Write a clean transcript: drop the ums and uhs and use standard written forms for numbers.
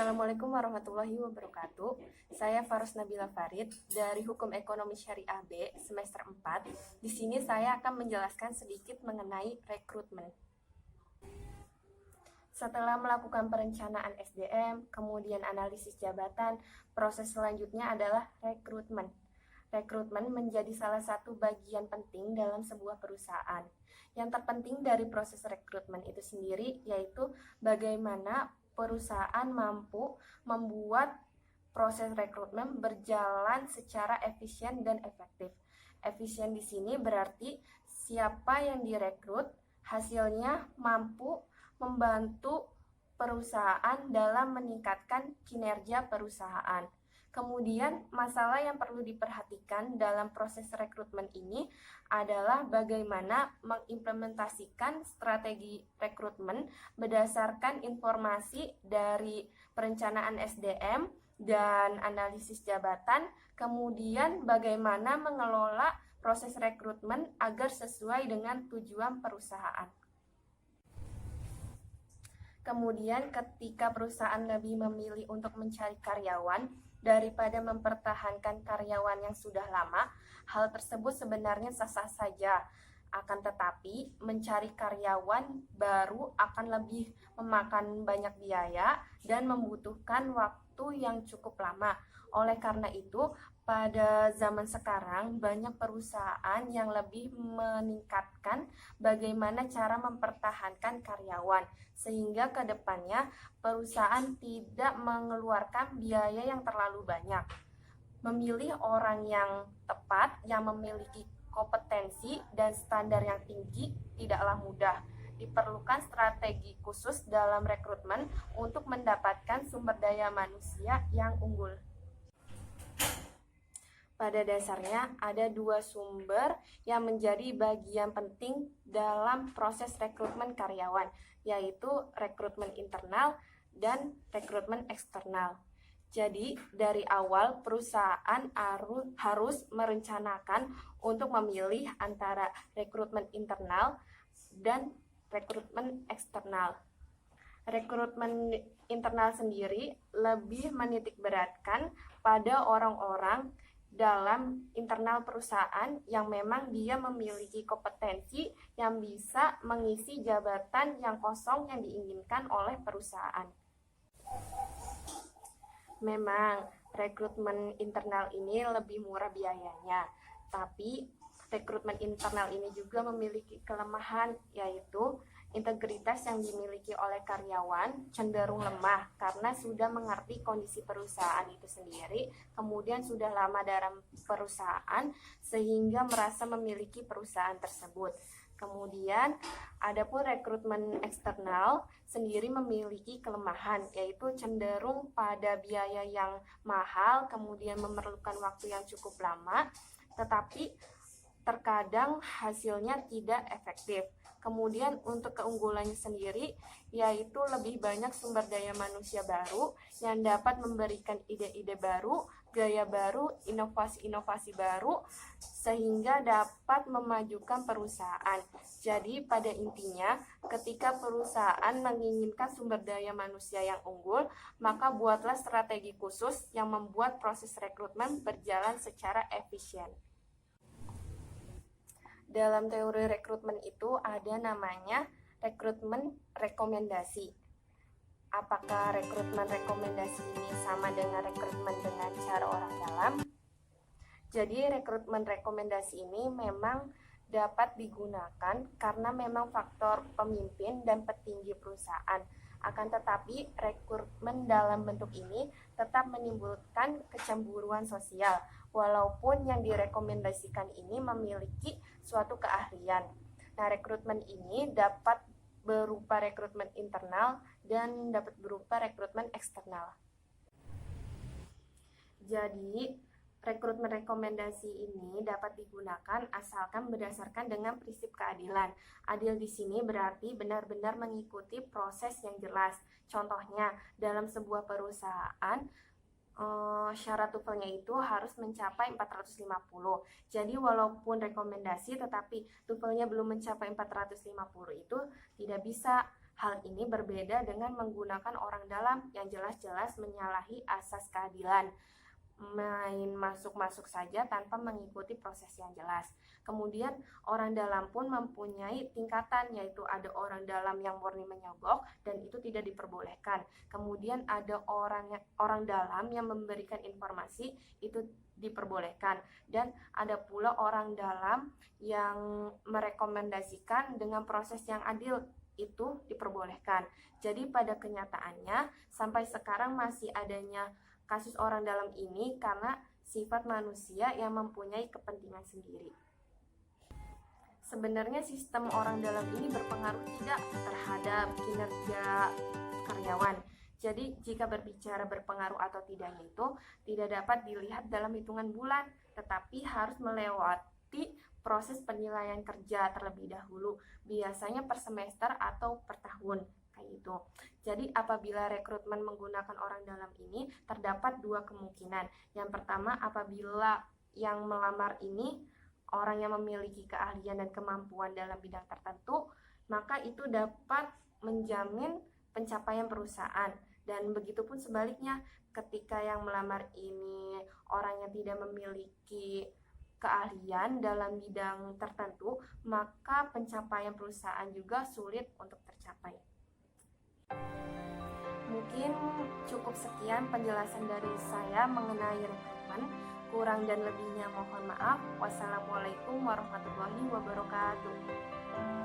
Assalamualaikum warahmatullahi wabarakatuh. Saya Faros Nabila Farid dari Hukum Ekonomi Syariah B semester 4. Di sini saya akan menjelaskan sedikit mengenai rekrutmen. Setelah melakukan perencanaan SDM, kemudian analisis jabatan, proses selanjutnya adalah rekrutmen. Rekrutmen menjadi salah satu bagian penting dalam sebuah perusahaan. Yang terpenting dari proses rekrutmen itu sendiri yaitu bagaimana perusahaan mampu membuat proses rekrutmen berjalan secara efisien dan efektif. Efisien di sini berarti siapa yang direkrut, hasilnya mampu membantu perusahaan dalam meningkatkan kinerja perusahaan. Kemudian, masalah yang perlu diperhatikan dalam proses rekrutmen ini adalah bagaimana mengimplementasikan strategi rekrutmen berdasarkan informasi dari perencanaan SDM dan analisis jabatan, kemudian bagaimana mengelola proses rekrutmen agar sesuai dengan tujuan perusahaan. Kemudian ketika perusahaan lebih memilih untuk mencari karyawan daripada mempertahankan karyawan yang sudah lama, hal tersebut sebenarnya sah-sah saja. Akan tetapi, mencari karyawan baru akan lebih memakan banyak biaya dan membutuhkan waktu yang cukup lama. Oleh karena itu, pada zaman sekarang banyak perusahaan yang lebih meningkatkan bagaimana cara mempertahankan karyawan, sehingga ke depannya perusahaan tidak mengeluarkan biaya yang terlalu banyak. Memilih orang yang tepat, yang memiliki kompetensi dan standar yang tinggi tidaklah mudah. Diperlukan strategi khusus dalam rekrutmen untuk mendapatkan sumber daya manusia yang unggul. Pada dasarnya ada dua sumber yang menjadi bagian penting dalam proses rekrutmen karyawan, yaitu rekrutmen internal dan rekrutmen eksternal. Jadi dari awal perusahaan harus merencanakan untuk memilih antara rekrutmen internal dan rekrutmen eksternal. Rekrutmen internal sendiri lebih menitikberatkan pada orang-orang dalam internal perusahaan yang memang dia memiliki kompetensi yang bisa mengisi jabatan yang kosong yang diinginkan oleh perusahaan. Memang rekrutmen internal ini lebih murah biayanya, tapi rekrutmen internal ini juga memiliki kelemahan, yaitu integritas yang dimiliki oleh karyawan cenderung lemah karena sudah mengerti kondisi perusahaan itu sendiri, kemudian sudah lama dalam perusahaan sehingga merasa memiliki perusahaan tersebut. Kemudian, adapun rekrutmen eksternal sendiri memiliki kelemahan, yaitu cenderung pada biaya yang mahal, kemudian memerlukan waktu yang cukup lama, tetapi terkadang hasilnya tidak efektif. Kemudian untuk keunggulannya sendiri, yaitu lebih banyak sumber daya manusia baru yang dapat memberikan ide-ide baru, gaya baru, inovasi-inovasi baru, sehingga dapat memajukan perusahaan. Jadi pada intinya, ketika perusahaan menginginkan sumber daya manusia yang unggul, maka buatlah strategi khusus yang membuat proses rekrutmen berjalan secara efisien. Dalam teori rekrutmen itu ada namanya rekrutmen rekomendasi. Apakah rekrutmen rekomendasi ini sama dengan rekrutmen dengan cara orang dalam? Jadi rekrutmen rekomendasi ini memang dapat digunakan karena memang faktor pemimpin dan petinggi perusahaan. Akan tetapi rekrutmen dalam bentuk ini tetap menimbulkan kecemburuan sosial, walaupun yang direkomendasikan ini memiliki suatu keahlian. Nah, rekrutmen ini dapat berupa rekrutmen internal dan dapat berupa rekrutmen eksternal. Jadi, rekrutmen rekomendasi ini dapat digunakan asalkan berdasarkan dengan prinsip keadilan. Adil di sini berarti benar-benar mengikuti proses yang jelas. Contohnya, dalam sebuah perusahaan, syarat TOEFL-nya itu harus mencapai 450. Jadi walaupun rekomendasi tetapi TOEFL-nya belum mencapai 450 itu tidak bisa Hal ini berbeda dengan menggunakan orang dalam yang jelas-jelas menyalahi asas keadilan, main masuk-masuk saja tanpa mengikuti proses yang jelas. Kemudian orang dalam pun mempunyai tingkatan, yaitu ada orang dalam yang murni menyogok dan itu tidak diperbolehkan. Kemudian ada orang dalam yang memberikan informasi, itu diperbolehkan, dan ada pula orang dalam yang merekomendasikan dengan proses yang adil, itu diperbolehkan. Jadi pada kenyataannya sampai sekarang masih adanya kasus orang dalam ini karena sifat manusia yang mempunyai kepentingan sendiri. Sebenarnya sistem orang dalam ini berpengaruh tidak terhadap kinerja karyawan. Jadi jika berbicara berpengaruh atau tidaknya itu tidak dapat dilihat dalam hitungan bulan, tetapi harus melewati proses penilaian kerja terlebih dahulu, biasanya per semester atau per tahun, kayak gitu. Jadi apabila rekrutmen menggunakan orang dalam ini terdapat dua kemungkinan. Yang pertama, apabila yang melamar ini orang yang memiliki keahlian dan kemampuan dalam bidang tertentu, maka itu dapat menjamin pencapaian perusahaan. Dan begitupun sebaliknya, ketika yang melamar ini orang yang tidak memiliki keahlian dalam bidang tertentu, maka pencapaian perusahaan juga sulit untuk tercapai. Mungkin cukup sekian penjelasan dari saya mengenai rekrutmen. Kurang dan lebihnya mohon maaf. Wassalamualaikum warahmatullahi wabarakatuh.